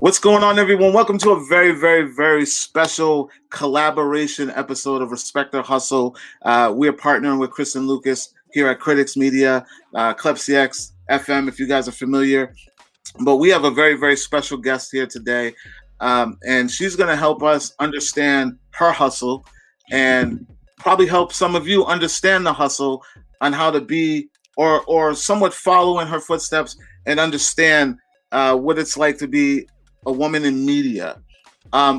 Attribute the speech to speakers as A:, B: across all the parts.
A: What's going on, everyone? Welcome to a very, very, very special collaboration episode of Respect or Hustle. We are partnering with Kristen Lucas here at Klepcx Media, Klepcx FM, if you guys are familiar. But we have a very, very special guest here today, and she's going to help us understand her hustle and probably help some of you understand the hustle on how to be or somewhat follow in her footsteps and understand what it's like to be a woman in media.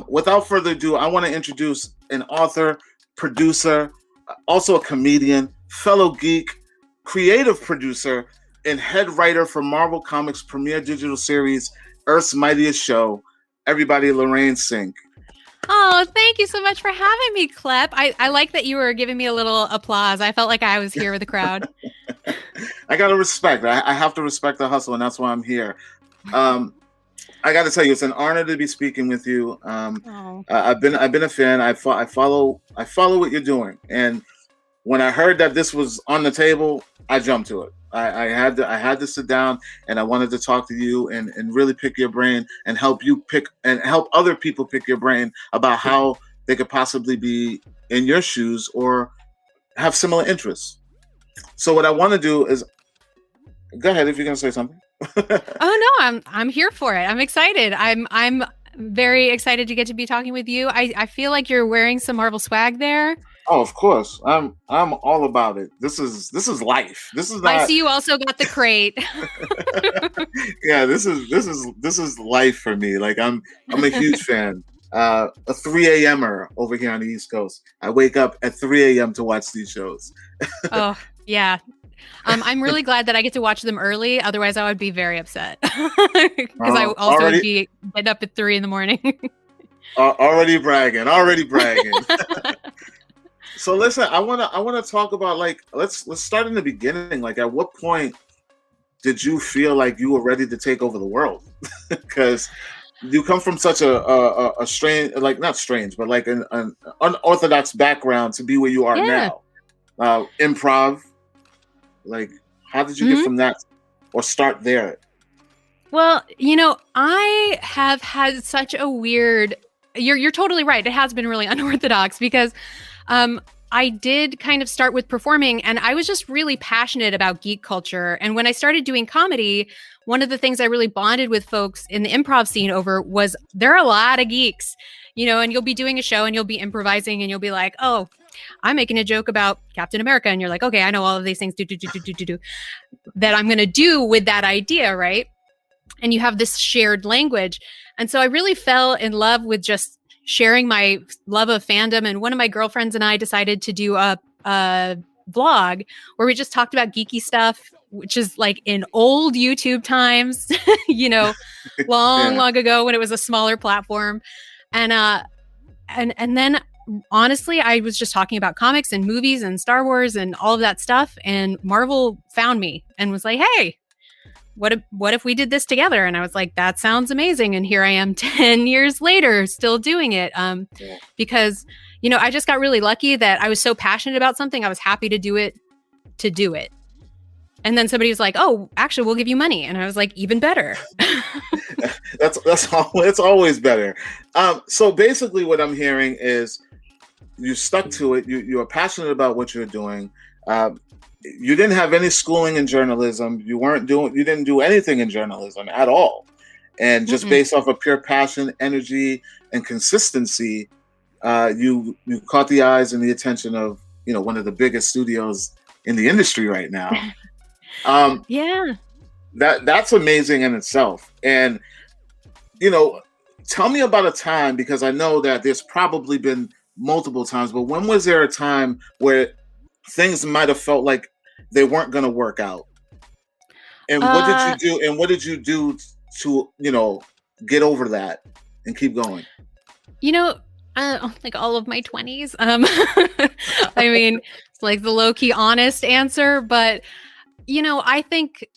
A: Without further ado, I want to introduce an author, producer, also a comedian, fellow geek, creative producer, and head writer for Marvel Comics' premier digital series, Earth's Mightiest Show. Everybody, Lorraine Cink.
B: Oh, thank you so much for having me, Klep. I like that you were giving me a little applause. I felt like I was here with the crowd.
A: I got to respect. I have to respect the hustle, and that's why I'm here. I got to tell you, it's an honor to be speaking with you. I've been a fan. I follow what you're doing, and when I heard that this was on the table, I jumped to it. I had to sit down, and I wanted to talk to you and really pick your brain and help you pick and help other people pick your brain about how they could possibly be in your shoes or have similar interests. So what I want to do is, go ahead if you're gonna say something.
B: Oh no, I'm here for it. I'm excited. I'm very excited to get to be talking with you. I feel like you're wearing some Marvel swag there.
A: Oh, of course. I'm all about it. This is life. This is not...
B: I see you also got the crate.
A: Yeah, this is life for me. Like I'm a huge fan. A 3 a.m.er over here on the East Coast. I wake up at 3 a.m. to watch these shows.
B: Oh, yeah. I'm really glad that I get to watch them early. Otherwise, I would be very upset because I also would be getting up at 3 a.m.
A: Already bragging. So listen, I wanna talk about, like, let's start in the beginning. Like, at what point did you feel like you were ready to take over the world? Because you come from such a strange, like, not strange, but like an unorthodox background to be where you are now. Improv. Like, how did you get from that or start there?
B: Well, I have had such a weird, you're totally right. It has been really unorthodox because I did kind of start with performing, and I was just really passionate about geek culture. And when I started doing comedy, one of the things I really bonded with folks in the improv scene over was there are a lot of geeks, and you'll be doing a show and you'll be improvising and you'll be like, oh, I'm making a joke about Captain America. And you're like, okay, I know all of these things that I'm going to do with that idea, right? And you have this shared language. And so I really fell in love with just sharing my love of fandom. And one of my girlfriends and I decided to do a vlog where we just talked about geeky stuff, which is like in old YouTube times, long ago when it was a smaller platform. And then honestly, I was just talking about comics and movies and Star Wars and all of that stuff. And Marvel found me and was like, hey, what if we did this together? And I was like, that sounds amazing. And here I am 10 years later, still doing it. Because, I just got really lucky that I was so passionate about something. I was happy to do it. And then somebody was like, oh, actually, we'll give you money. And I was like, even better.
A: It's always better. So basically what I'm hearing is you stuck to it. You are passionate about what you're doing. You didn't have any schooling in journalism. You didn't do anything in journalism at all. And just based off of pure passion, energy, and consistency, you caught the eyes and the attention of, one of the biggest studios in the industry right now. That's amazing in itself. And, tell me about a time, because I know that there's probably been multiple times, but when was there a time where things might have felt like they weren't going to work out? And what did you do? And what did you do to, get over that and keep going?
B: Like all of my 20s. I mean, it's like the low-key honest answer, but I think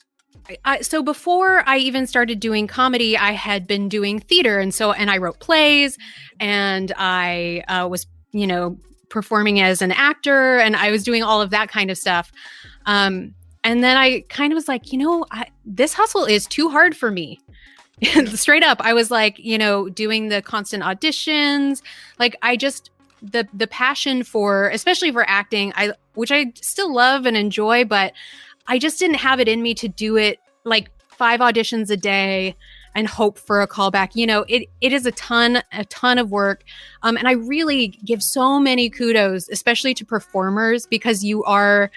B: so before I even started doing comedy, I had been doing theater. And I wrote plays and I was, performing as an actor, and I was doing all of that kind of stuff. And then I kind of was like, this hustle is too hard for me. Straight up, I was like, doing the constant auditions. Like the passion for, especially for acting, which I still love and enjoy, but I just didn't have it in me to do it like 5 auditions a day and hope for a callback. It is a ton of work. And I really give so many kudos, especially to performers, because you are,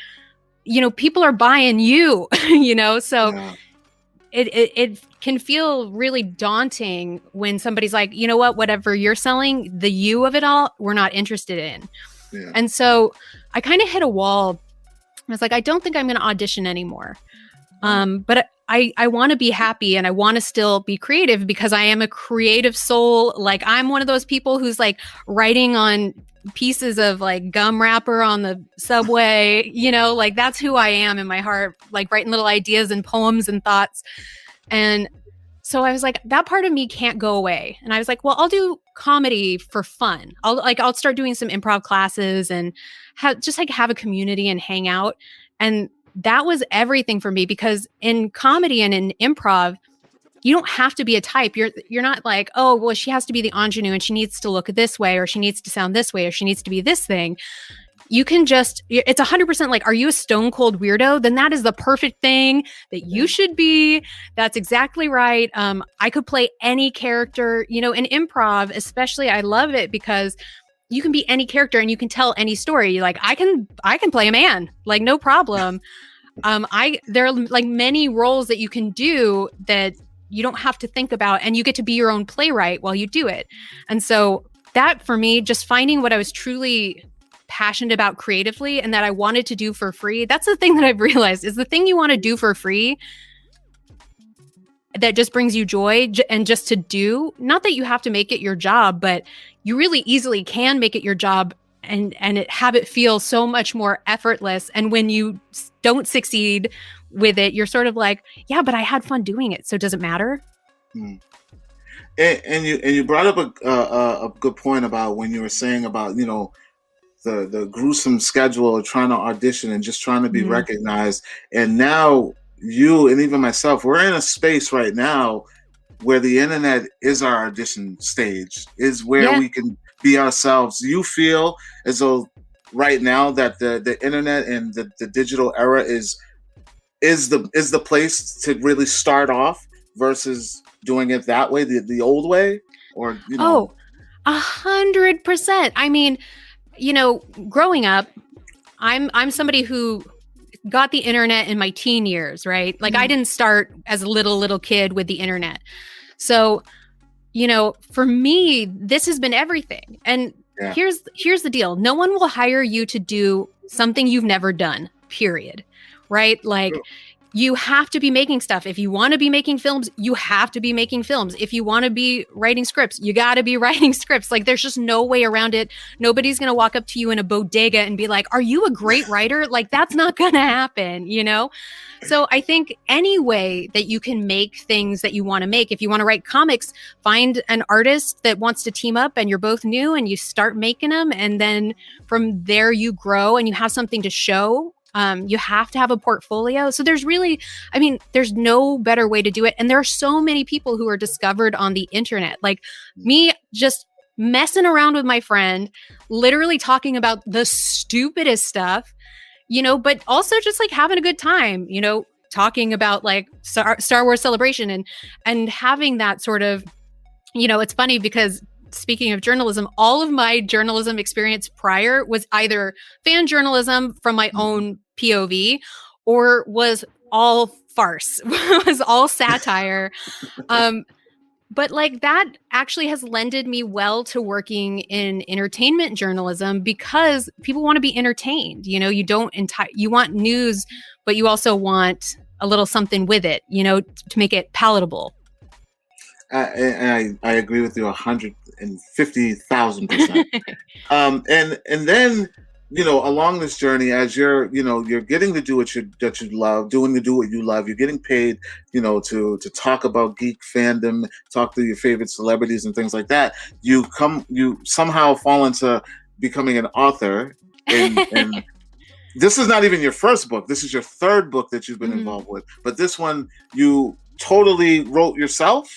B: people are buying you, so
A: Yeah.
B: it can feel really daunting when somebody's like, you know what, whatever you're selling, the you of it all, we're not interested in.
A: Yeah.
B: And so I kind of hit a wall. I was like, I don't think I'm going to audition anymore. But I want to be happy and I want to still be creative because I am a creative soul. Like I'm one of those people who's like writing on pieces of like gum wrapper on the subway, like that's who I am in my heart, like writing little ideas and poems and thoughts. And so I was like, that part of me can't go away. And I was like, well, I'll do comedy for fun. I'll start doing some improv classes and have a community and hang out. And that was everything for me, because in comedy and in improv, you don't have to be a type. You're not like, oh, well, she has to be the ingenue and she needs to look this way, or she needs to sound this way, or she needs to be this thing. You can it's 100% like, are you a stone cold weirdo? Then that is the perfect thing that you should be. That's exactly right. I could play any character, in improv, especially. I love it because you can be any character and you can tell any story. Like I can play a man, like no problem. There are like many roles that you can do that you don't have to think about, and you get to be your own playwright while you do it. And so that for me, just finding what I was truly passionate about creatively and that I wanted to do for free. That's the thing that I've realized is the thing you want to do for free that just brings you joy and just to do, not that you have to make it your job, but you really easily can make it your job and have it feel so much more effortless. And when you don't succeed with it, you're sort of like, yeah, but I had fun doing it. So does it matter?
A: Mm. And you brought up a good point about when you were saying about, the gruesome schedule of trying to audition and just trying to be recognized. And now you and even myself, we're in a space right now where the internet is our audition stage, is where we can be ourselves. You feel as though right now that the internet and the digital era is the place to really start off versus doing it that way, the old way, or
B: 100%. I mean, growing up, I'm somebody who got the internet in my teen years, right? Like I didn't start as a little kid with the internet. So, for me, this has been everything. And here's the deal. No one will hire you to do something you've never done, period. Right? Like you have to be making stuff. If you want to be making films, you have to be making films. If you want to be writing scripts, you got to be writing scripts. Like there's just no way around it. Nobody's going to walk up to you in a bodega and be like, are you a great writer? Like that's not going to happen, So I think any way that you can make things that you want to make, if you want to write comics, find an artist that wants to team up and you're both new and you start making them. And then from there you grow and you have something to show. You have to have a portfolio. So there's no better way to do it. And there are so many people who are discovered on the internet, like me just messing around with my friend, literally talking about the stupidest stuff, but also just like having a good time, talking about like Star Wars Celebration and having that sort of, it's funny because speaking of journalism, all of my journalism experience prior was either fan journalism from my own POV or was all farce, was all satire. But like that actually has lended me well to working in entertainment journalism because people want to be entertained. You want news, but you also want a little something with it, to make it palatable.
A: I agree with you 150,000%. And then, along this journey, as you're getting to do what you love, do what you love, you're getting paid, to talk about geek fandom, talk to your favorite celebrities and things like that. You somehow fall into becoming an author. And this is not even your first book. This is your third book that you've been involved with. But this one, you totally wrote yourself?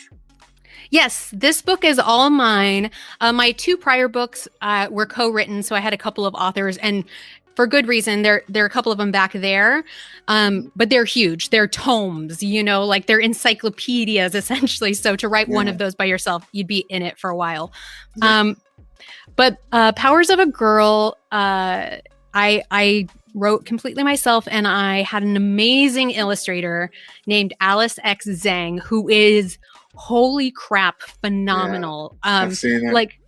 B: Yes, this book is all mine. My 2 prior books were co-written, so I had a couple of authors, and for good reason. There are a couple of them back there, but they're huge. They're tomes, like they're encyclopedias essentially. So to write one of those by yourself, you'd be in it for a while. Yeah. But Powers of a Girl, I wrote completely myself, and I had an amazing illustrator named Alice X Zhang, who is holy crap phenomenal.
A: I've seen it.
B: Like,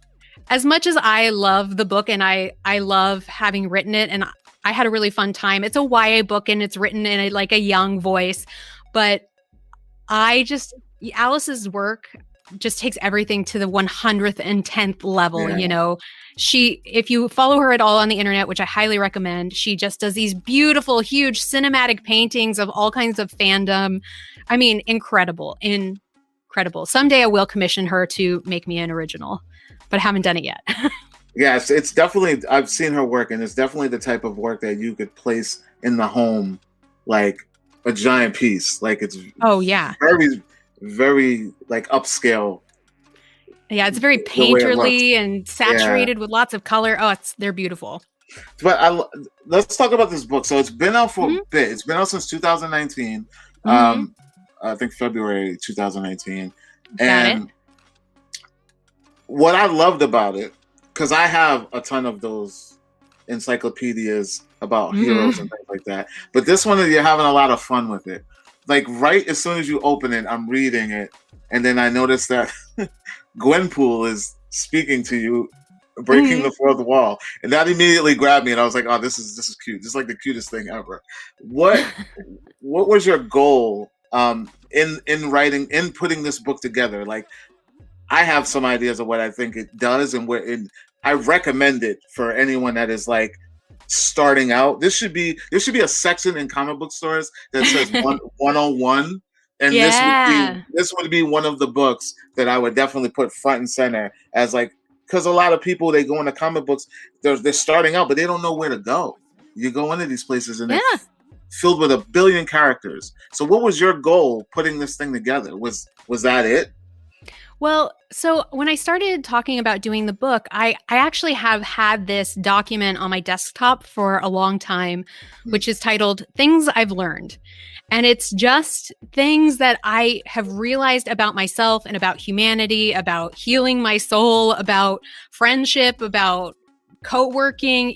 B: as much as I love the book and I love having written it, and I had a really fun time. It's a YA book and it's written in a young voice, but Alice's work just takes everything to the 110th level. If you follow her at all on the internet, which I highly recommend, she just does these beautiful, huge cinematic paintings of all kinds of fandom. I mean, incredible. Someday I will commission her to make me an original, but I haven't done it yet.
A: Yes, it's definitely, I've seen her work, and it's definitely the type of work that you could place in the home like a giant piece. Like, it's very, very like upscale.
B: Yeah, it's very painterly and saturated with lots of color. Oh, they're beautiful.
A: But let's talk about this book. So it's been out for a bit. It's been out since 2019. I think February 2019. And what I loved about it, because I have a ton of those encyclopedias about heroes and things like that. But this one, you're having a lot of fun with it. Like, right as soon as you open it, I'm reading it, and then I noticed that Gwenpool is speaking to you, breaking the fourth wall, and that immediately grabbed me, and I was like, "Oh, this is cute. This is like the cutest thing ever." What was your goal in writing, in putting this book together? Like, I have some ideas of what I think it does, and I recommend it for anyone that is like starting out. There should be a section in comic book stores that says 101, and this would be one of the books that I would definitely put front and center as, like, because a lot of people, they go into comic books, they're starting out, but they don't know where to go. You go into these places and it's filled with 1 billion characters. So what was your goal putting this thing together? Was that it?
B: Well, so when I started talking about doing the book, I actually have had this document on my desktop for a long time, which is titled Things I've Learned. And it's just things that I have realized about myself and about humanity, about healing my soul, about friendship, about co-working,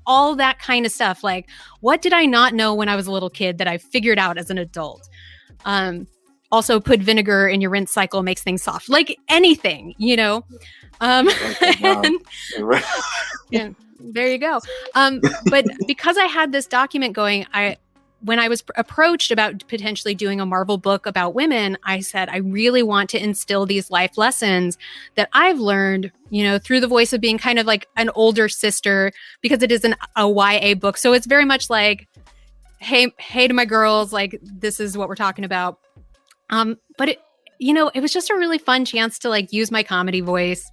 B: all that kind of stuff. Like, what did I not know when I was a little kid that I figured out as an adult? Also, put vinegar in your rinse cycle, makes things soft. Like anything, and, yeah, there you go. But because I had this document going, when I was approached about potentially doing a Marvel book about women, I said, I really want to instill these life lessons that I've learned, through the voice of being kind of like an older sister, because it is a YA book. So it's very much like, hey to my girls, like, this is what we're talking about. But it was just a really fun chance to like use my comedy voice,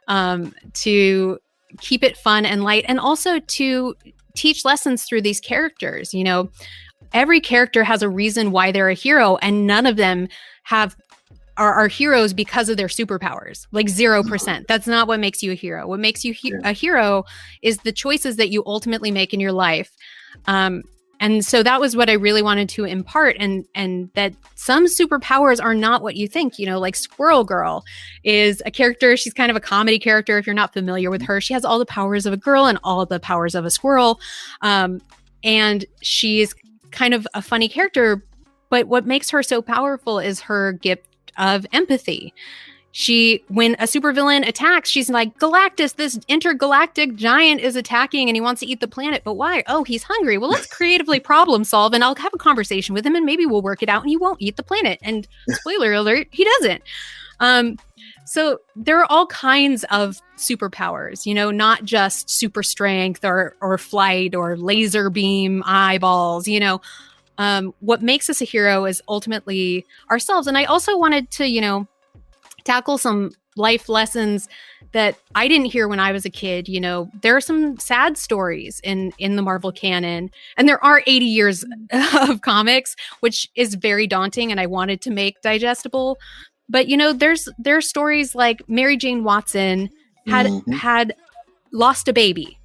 B: to keep it fun and light, and also to teach lessons through these characters. Every character has a reason why they're a hero, and none of them are heroes because of their superpowers. Like 0%. That's not what makes you a hero. What makes you a hero is the choices that you ultimately make in your life. And so that was what I really wanted to impart, and that some superpowers are not what you think. Like Squirrel Girl is a character. She's kind of a comedy character. If you're not familiar with her, she has all the powers of a girl and all the powers of a squirrel. And she's kind of a funny character, but what makes her so powerful is her gift of empathy. When a supervillain attacks, she's like, Galactus, this intergalactic giant is attacking and he wants to eat the planet. But why? Oh, he's hungry. Well, let's creatively problem solve, and I'll have a conversation with him and maybe we'll work it out and he won't eat the planet. And spoiler alert, he doesn't. So there are all kinds of superpowers, not just super strength or flight or laser beam eyeballs. What makes us a hero is ultimately ourselves. And I also wanted to, tackle some life lessons that I didn't hear when I was a kid. You know, there are some sad stories in the Marvel canon, and there are 80 years of comics, which is very daunting, and I wanted to make digestible. But you know, there's stories like Mary Jane Watson had lost a baby.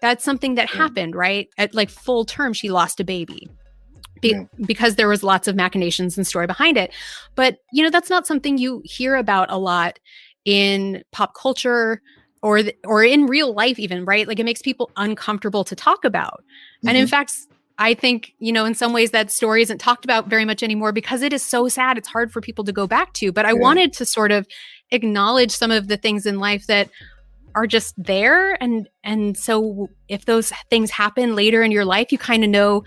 B: That's something that happened, right? At like full term, she lost a baby. Because there was lots of machinations and story behind it. But, you know, that's not something you hear about a lot in pop culture or in real life even, right? Like it makes people uncomfortable to talk about. And in fact, I think, you know, in some ways that story isn't talked about very much anymore because it is so sad. It's hard for people to go back to. But I wanted to sort of acknowledge some of the things in life that are just there. And so if those things happen later in your life, you kind of know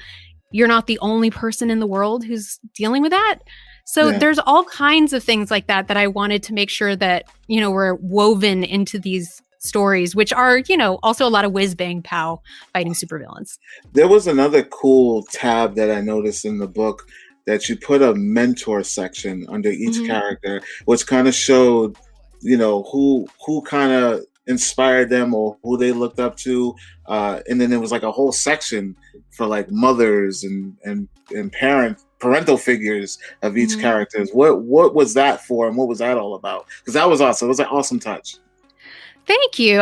B: you're not the only person in the world who's dealing with that. So there's all kinds of things like that I wanted to make sure that, you know, were woven into these stories, which are, you know, also a lot of whiz bang pow fighting supervillains.
A: There was another cool tab that I noticed in the book that you put a mentor section under each character, which kind of showed, you know, who kind of inspired them or who they looked up to. And then there was like a whole section for like mothers and parental figures of each characters. What was that for, and what was that all about? Because that was awesome. It was an awesome touch.
B: Thank you.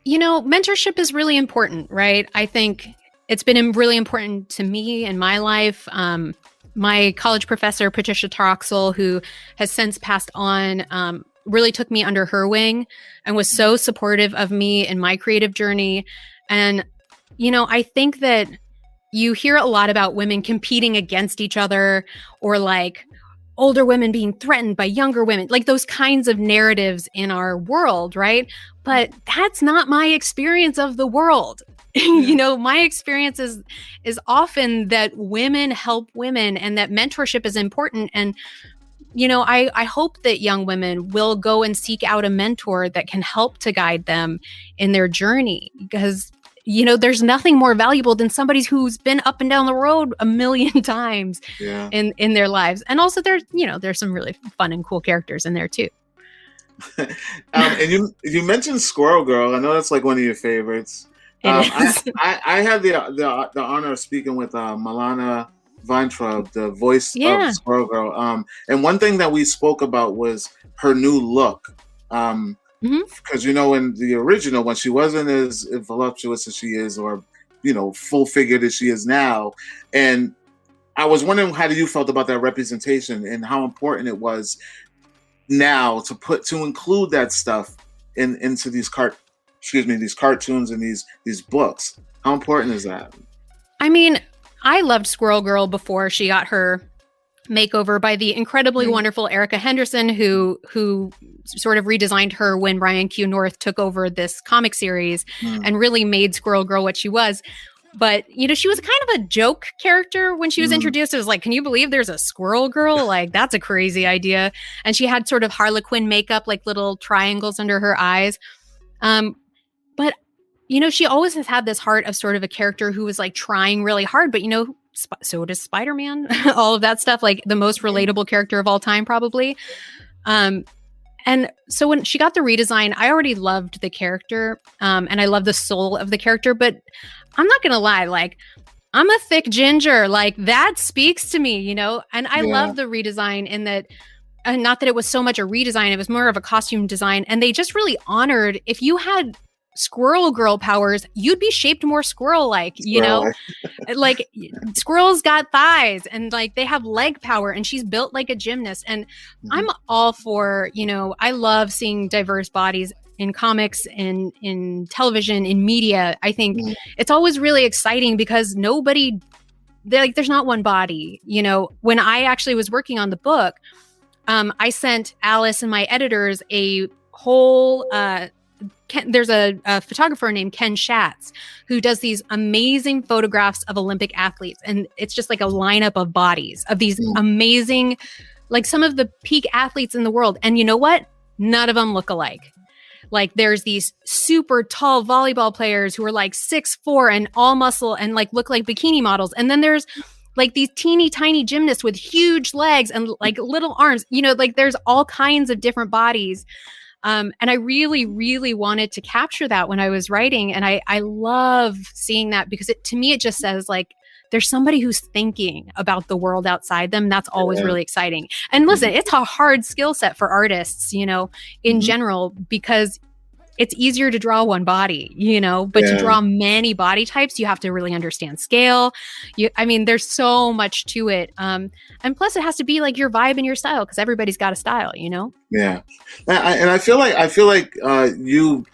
B: You know, mentorship is really important, right? I think it's been really important to me in my life. My college professor, Patricia Troxel, who has since passed on, really took me under her wing and was so supportive of me in my creative journey. And, you know, I think that you hear a lot about women competing against each other, or like older women being threatened by younger women, like those kinds of narratives in our world, right? But that's not my experience of the world. You know, my experience is often that women help women and that mentorship is important. And, you know, I hope that young women will go and seek out a mentor that can help to guide them in their journey, because, you know, there's nothing more valuable than somebody who's been up and down the road a million times in their lives. And also there's some really fun and cool characters in there too.
A: And you mentioned Squirrel Girl. I know that's like one of your favorites. I had the honor of speaking with Milana Weintraub, the voice of Squirrel Girl. And one thing that we spoke about was her new look. Because, you know, in the original, when she wasn't as voluptuous as she is, or, you know, full figured as she is now. And I was wondering how you felt about that representation and how important it was now to include that stuff into these cartoons and these books. How important is that? I
B: mean, I loved Squirrel Girl before she got her makeover by the incredibly wonderful Erica Henderson, who sort of redesigned her when Ryan Q. North took over this comic series and really made Squirrel Girl what she was. But, you know, she was kind of a joke character when she was introduced. It was like, can you believe there's a Squirrel Girl? Like, that's a crazy idea. And she had sort of Harlequin makeup, like little triangles under her eyes. But, you know, she always has had this heart of sort of a character who was like trying really hard. But, you know, so does Spider-Man, all of that stuff, like the most relatable character of all time, probably. And so when she got the redesign, I already loved the character and I love the soul of the character. But I'm not going to lie, like, I'm a thick ginger, like that speaks to me, you know, and I love the redesign in that. And not that it was so much a redesign, it was more of a costume design. And they just really honored, if you had Squirrel Girl powers, you'd be shaped more squirrel-like, you know? Like, squirrels got thighs and like they have leg power, and she's built like a gymnast. And I'm all for, you know, I love seeing diverse bodies in comics and in television, in media. I think it's always really exciting because there's not one body, you know. When I actually was working on the book, I sent Alice and my editors a whole there's a photographer named Ken Schatz who does these amazing photographs of Olympic athletes. And it's just like a lineup of bodies of these amazing, like some of the peak athletes in the world. And you know what? None of them look alike. Like there's these super tall volleyball players who are like 6'4" and all muscle and like look like bikini models. And then there's like these teeny tiny gymnasts with huge legs and like little arms, you know, like there's all kinds of different bodies. And I really, really wanted to capture that when I was writing. And I love seeing that because to me, it just says like, there's somebody who's thinking about the world outside them. That's always really exciting. And listen, it's a hard skill set for artists, in general, because it's easier to draw one body, but to draw many body types, you have to really understand scale. There's so much to it. And plus it has to be like your vibe and your style, because everybody's got a style,
A: Yeah. And I feel like you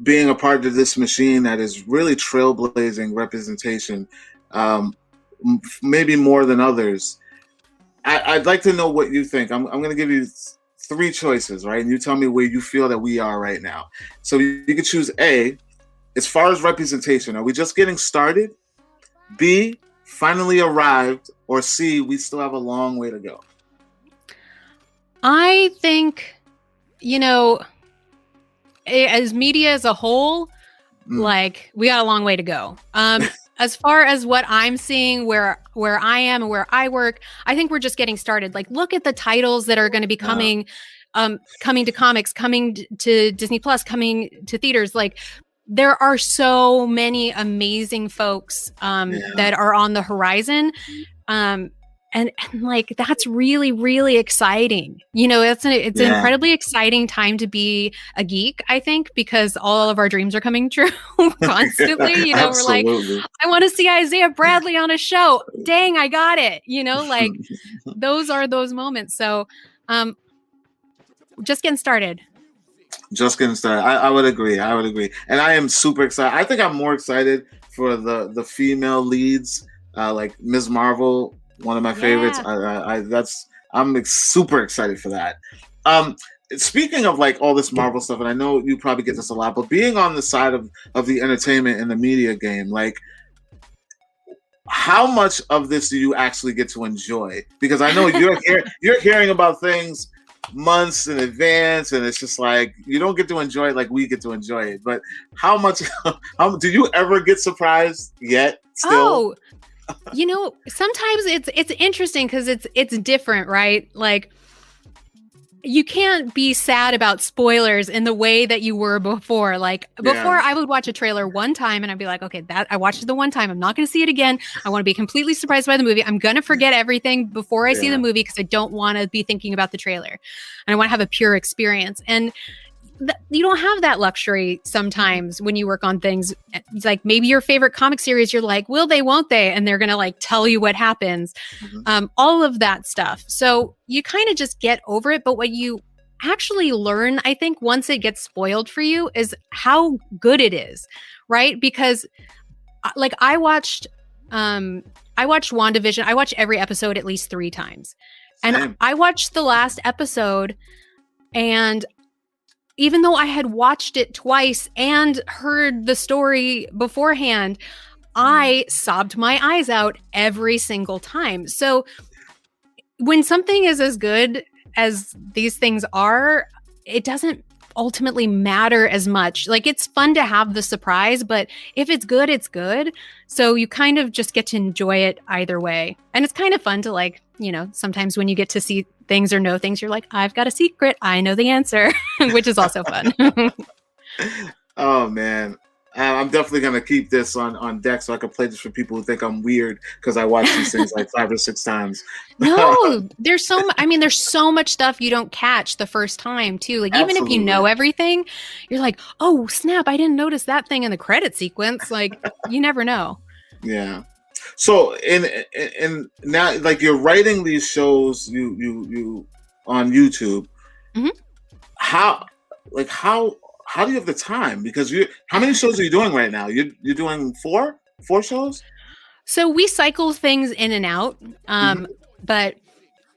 A: being a part of this machine that is really trailblazing representation, maybe more than others. I'd like to know what you think. I'm going to give you 3 choices, right? And you tell me where you feel that we are right now. So you could choose A, as far as representation, are we just getting started? B, finally arrived? Or C, we still have a long way to go?
B: I think, as media as a whole, like we got a long way to go. As far as what I'm seeing, where I am and where I work, I think we're just getting started. Like, look at the titles that are going to be coming to comics, coming to Disney Plus, coming to theaters. Like, there are so many amazing folks that are on the horizon. And like, that's really, really exciting. It's an incredibly exciting time to be a geek, I think, because all of our dreams are coming true constantly. We're like, I want to see Isaiah Bradley on a show. Dang, I got it. Like those are those moments. So just getting started.
A: Just getting started. I would agree. And I am super excited. I think I'm more excited for the female leads, like Ms. Marvel. One of my favorites. I'm super excited for that. Speaking of like all this Marvel stuff, and I know you probably get this a lot, but being on the side of the entertainment and the media game, like how much of this do you actually get to enjoy? Because I know you're hearing about things months in advance, and it's just like you don't get to enjoy it like we get to enjoy it. But how do you ever get surprised yet? Still?
B: Sometimes it's interesting because it's different, right? Like you can't be sad about spoilers in the way that you were before. Like before, I would watch a trailer one time and I'd be like, okay, that I watched it the one time. I'm not going to see it again. I want to be completely surprised by the movie. I'm going to forget everything before I see the movie because I don't want to be thinking about the trailer. And I want to have a pure experience. And you don't have that luxury sometimes when you work on things. It's like maybe your favorite comic series, you're like, will they, won't they? And they're going to like tell you what happens. All of that stuff. So you kind of just get over it. But what you actually learn, I think, once it gets spoiled for you is how good it is, right? Because like I watched WandaVision. I watched every episode at least 3 times. And I watched the last episode, and even though I had watched it twice and heard the story beforehand, I sobbed my eyes out every single time. So when something is as good as these things are, it doesn't ultimately matter as much. Like it's fun to have the surprise, but if it's good, it's good. So you kind of just get to enjoy it either way. And it's kind of fun to like, sometimes when you get to see things or know things, you're like, I've got a secret. I know the answer, which is also fun.
A: Oh man. I'm definitely going to keep this on deck so I can play this for people who think I'm weird because I watch these things like 5 or 6 times.
B: No, there's so much stuff you don't catch the first time too. Like even if you know everything, you're like, oh snap, I didn't notice that thing in the credit sequence. Like you never know. Yeah.
A: So in now, like you're writing these shows you on YouTube. How do you have the time? Because how many shows are you doing right now? You're doing 4 shows?
B: So we cycle things in and out. But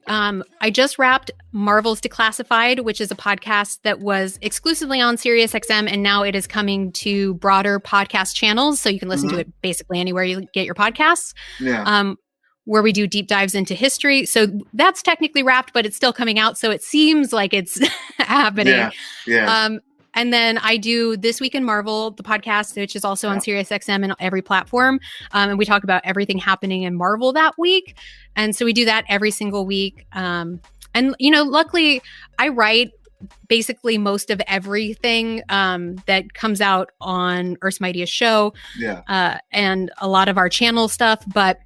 B: I just wrapped Marvel's Declassified, which is a podcast that was exclusively on SiriusXM, and now it is coming to broader podcast channels. So you can listen to it basically anywhere you get your podcasts. Yeah. Where we do deep dives into history. So that's technically wrapped, but it's still coming out. So it seems like it's happening. Yeah. And then I do This Week in Marvel, the podcast, which is also on SiriusXM and every platform. And we talk about everything happening in Marvel that week. And so we do that every single week. And, luckily I write basically most of everything that comes out on Earth's Mightiest Show, and a lot of our channel stuff. But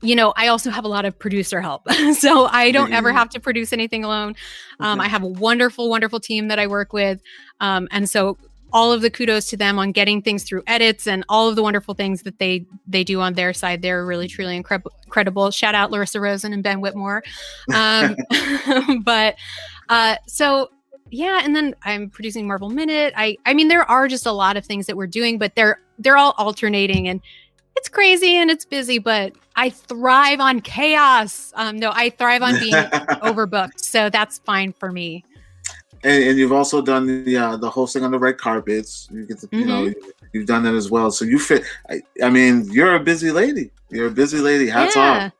B: I also have a lot of producer help. So I don't ever have to produce anything alone. I have a wonderful, wonderful team that I work with. And so all of the kudos to them on getting things through edits and all of the wonderful things that they do on their side. They're really, truly incredible. Shout out Larissa Rosen and Ben Whitmore. But so yeah, and then I'm producing Marvel Minute. I mean, there are just a lot of things that we're doing, but they're all alternating, and it's crazy and it's busy, but I thrive on chaos. No, I thrive on being overbooked. So that's fine for me.
A: And you've also done the hosting on the red carpets. You get to, you've done that as well. So you fit. I mean, you're a busy lady. You're a busy lady. Hats off.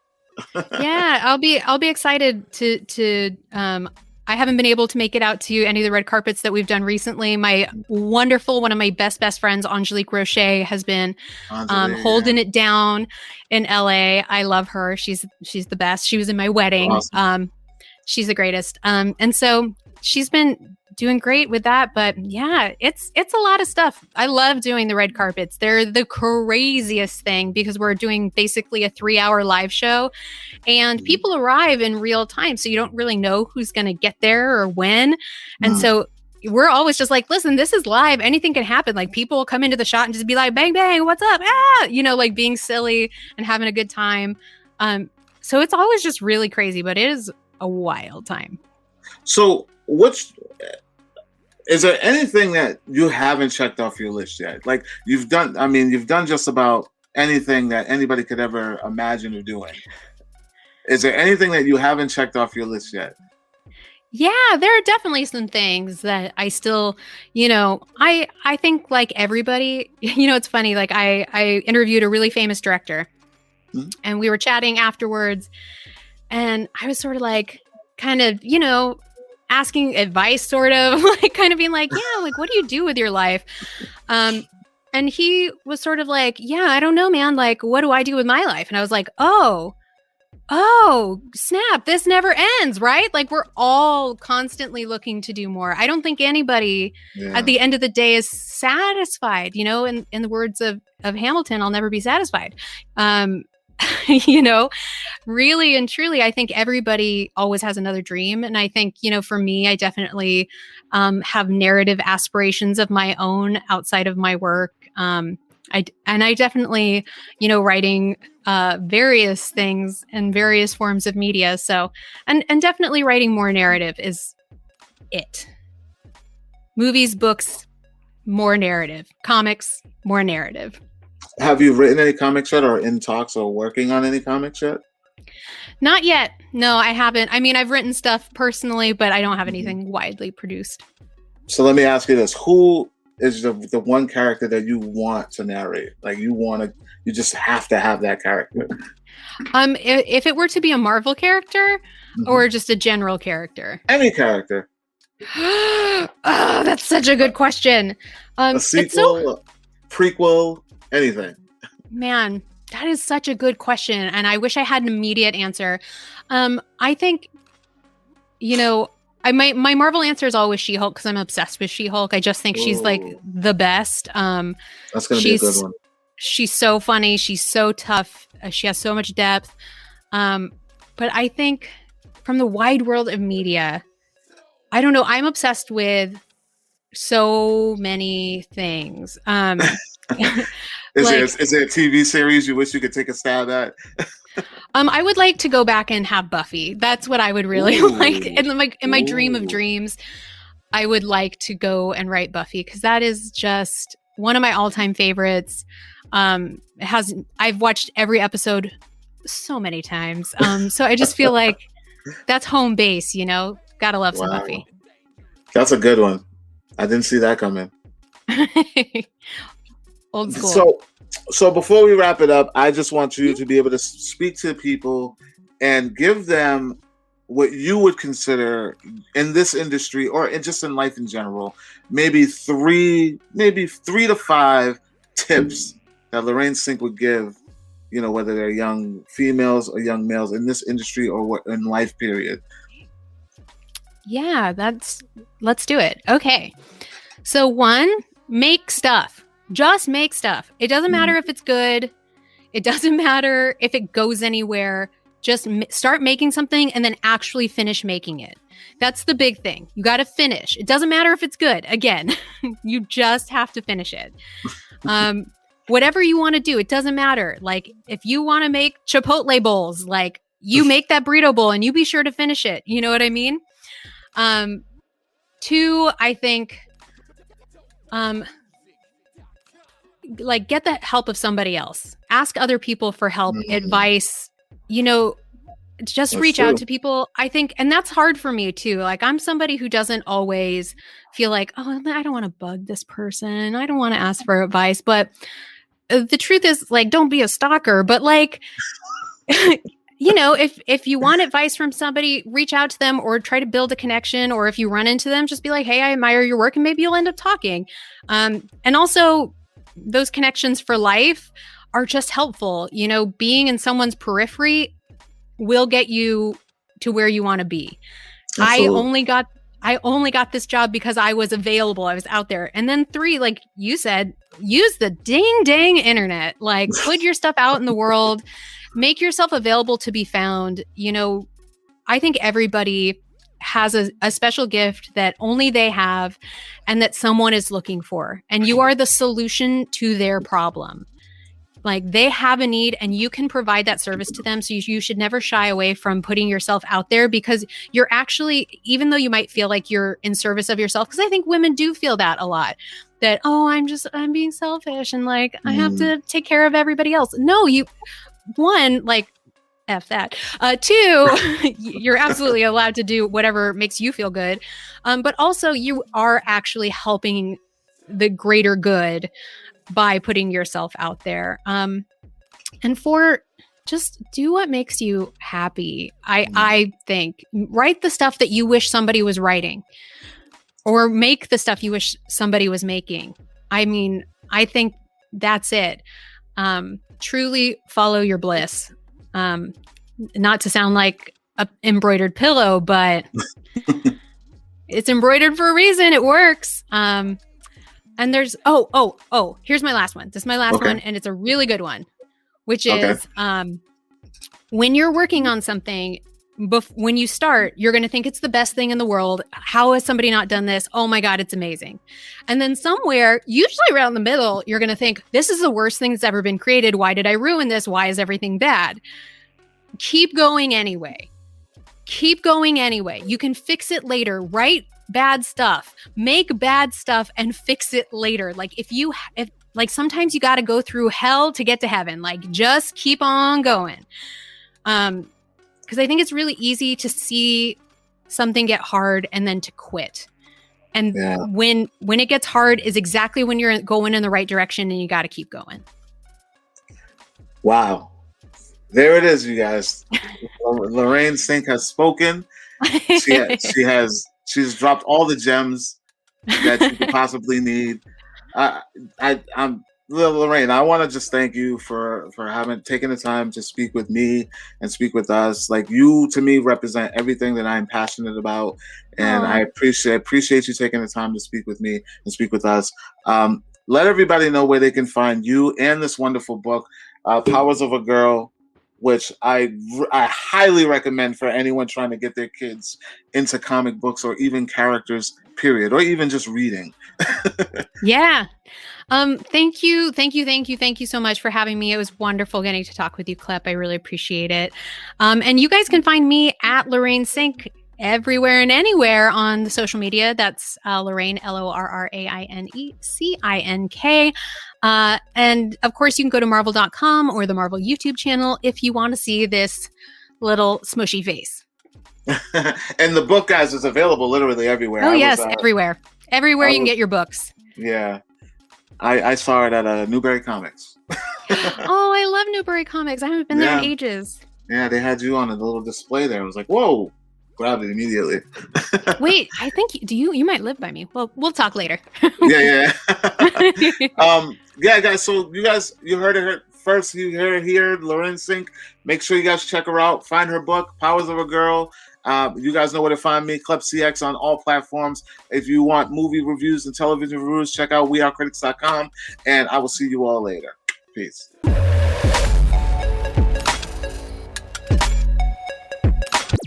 B: Yeah, I'll be excited to. I haven't been able to make it out to any of the red carpets that we've done recently. My wonderful, one of my best friends, Angelique Rocher, has been holding it down in LA. I love her. She's the best. She was in my wedding. Awesome. She's the greatest. And so she's been doing great with that. But yeah, it's a lot of stuff. I love doing the red carpets. They're the craziest thing because we're doing basically a 3-hour live show and people arrive in real time. So you don't really know who's going to get there or when. And so we're always just like, listen, this is live. Anything can happen. Like people will come into the shot and just be like, bang, bang, what's up? Like being silly and having a good time. So it's always just really crazy, but it is a wild time.
A: So is there anything that you haven't checked off your list yet? Like you've done just about anything that anybody could ever imagine of doing. Is there anything that you haven't checked off your list yet?
B: Yeah, there are definitely some things that I still, I think like everybody, it's funny. Like I interviewed a really famous director and we were chatting afterwards and I was sort of like, kind of, asking advice, sort of like kind of being like, yeah, like, what do you do with your life? And he was sort of like, yeah, I don't know, man. Like, what do I do with my life? And I was like, oh, snap. This never ends, right? Like we're all constantly looking to do more. I don't think anybody at the end of the day is satisfied, in the words of Hamilton, I'll never be satisfied. Really and truly, I think everybody always has another dream. And I think, for me, I definitely have narrative aspirations of my own outside of my work. I definitely, writing various things in various forms of media. So, and definitely writing more narrative is it. Movies, books, more narrative. Comics, more narrative.
A: Have you written any comics yet or in talks or working on any comics yet?
B: Not yet. No, I haven't. I mean, I've written stuff personally, but I don't have anything widely produced.
A: So let me ask you this. Who is the one character that you want to narrate? Like you just have to have that character.
B: If it were to be a Marvel character or just a general character?
A: Any character.
B: Oh, that's such a good question.
A: A sequel, a prequel, anything.
B: Man, that is such a good question. And I wish I had an immediate answer. I think, my Marvel answer is always She-Hulk because I'm obsessed with She-Hulk. I just think she's like the best.
A: That's going to be a good one.
B: She's so funny. She's so tough. She has so much depth. But I think from the wide world of media, I don't know. I'm obsessed with so many things.
A: Is there a TV series you wish you could take a stab at?
B: I would like to go back and have Buffy. That's what I would really like. In my dream of dreams, I would like to go and write Buffy because that is just one of my all-time favorites. I've watched every episode so many times. So I just feel like that's home base, Gotta love some Buffy.
A: That's a good one. I didn't see that coming.
B: Old school.
A: So before we wrap it up, I just want you to be able to speak to people and give them what you would consider in this industry or just in life in general, maybe three to 5 tips that Lorraine Cink would give, whether they're young females or young males in this industry or what in life period.
B: Yeah, let's do it. Okay. So 1, make stuff. Just make stuff. It doesn't matter if it's good. It doesn't matter if it goes anywhere. Just start making something and then actually finish making it. That's the big thing. You got to finish. It doesn't matter if it's good. Again, you just have to finish it. Whatever you want to do, it doesn't matter. Like if you want to make Chipotle bowls, like you make that burrito bowl and you be sure to finish it. You know what I mean? 2, I think, like get the help of somebody else. Ask other people for help, advice, just
A: That's
B: reach
A: true.
B: out to people. I think, and that's hard for me too. Like I'm somebody who doesn't always feel like, oh, I don't want to bug this person. I don't want to ask for advice. But the truth is, like, don't be a stalker, but like, if you want advice from somebody, reach out to them or try to build a connection. Or if you run into them, just be like, hey, I admire your work, and maybe you'll end up talking. And also those connections for life are just helpful. Being in someone's periphery will get you to where you want to be.
A: Absolutely.
B: I only got this job because I was available. I was out there. And then 3, like you said, use the dang internet. Like put your stuff out in the world, make yourself available to be found. I think everybody has a special gift that only they have and that someone is looking for. And you are the solution to their problem. Like they have a need and you can provide that service to them. So you should never shy away from putting yourself out there, because you're actually, even though you might feel like you're in service of yourself, because I think women do feel that a lot, that, oh, I'm being selfish and like, I have to take care of everybody else. No, one, like, F that. 2, you're absolutely allowed to do whatever makes you feel good. But also you are actually helping the greater good by putting yourself out there. And 4, just do what makes you happy. I think write the stuff that you wish somebody was writing, or make the stuff you wish somebody was making. I mean, I think that's it. Truly follow your bliss. Not to sound like a embroidered pillow, but it's embroidered for a reason. It works. And there's, here's my last one. This is my last one, and it's a really good one, which is when you're working on something, when you start, you're going to think it's the best thing in the world. How has somebody not done this? Oh my God, it's amazing. And then somewhere, usually around the middle, you're going to think, this is the worst thing that's ever been created. Why did I ruin this? Why is everything bad? Keep going anyway. Keep going anyway. You can fix it later. Write bad stuff, make bad stuff, and fix it later. Like if sometimes you got to go through hell to get to heaven. Like just keep on going. Because I think it's really easy to see something get hard and then to quit. And when it gets hard is exactly when you're going in the right direction and you got to keep going.
A: Wow. There it is, you guys. Lorraine Cink has spoken. She's dropped all the gems that you could possibly need. I'm Lorraine. I want to just thank you for having taken the time to speak with me and speak with us. Like you, to me, represent everything that I'm passionate about, and I appreciate you taking the time to speak with me and speak with us. Let everybody know where they can find you and this wonderful book, Powers of a Girl, which I highly recommend for anyone trying to get their kids into comic books or even characters, period, or even just reading.
B: Yeah. Thank you so much for having me. It was wonderful getting to talk with you, Klep. I really appreciate it. And you guys can find me at Lorraine Cink everywhere and anywhere on the social media. That's Lorraine, LORRAINECINK. And of course, you can go to marvel.com or the Marvel YouTube channel if you want to see this little smushy face.
A: And the book, guys, is available literally everywhere.
B: Oh, yes, everywhere. Everywhere you can get your books.
A: Yeah. I saw it at Newberry Comics.
B: Oh, I love Newberry Comics. I haven't been there in ages.
A: Yeah, they had you on a little display there. I was like, whoa. Grabbed it immediately.
B: Wait, I think you might live by me. Well, we'll talk later.
A: Yeah, guys. So you heard it first you hear here, Lorraine Cink. Make sure you guys check her out. Find her book, Powers of a Girl. You guys know where to find me, Klepcx on all platforms. If you want movie reviews and television reviews, check out wearecritics.com. And I will see you all later. Peace.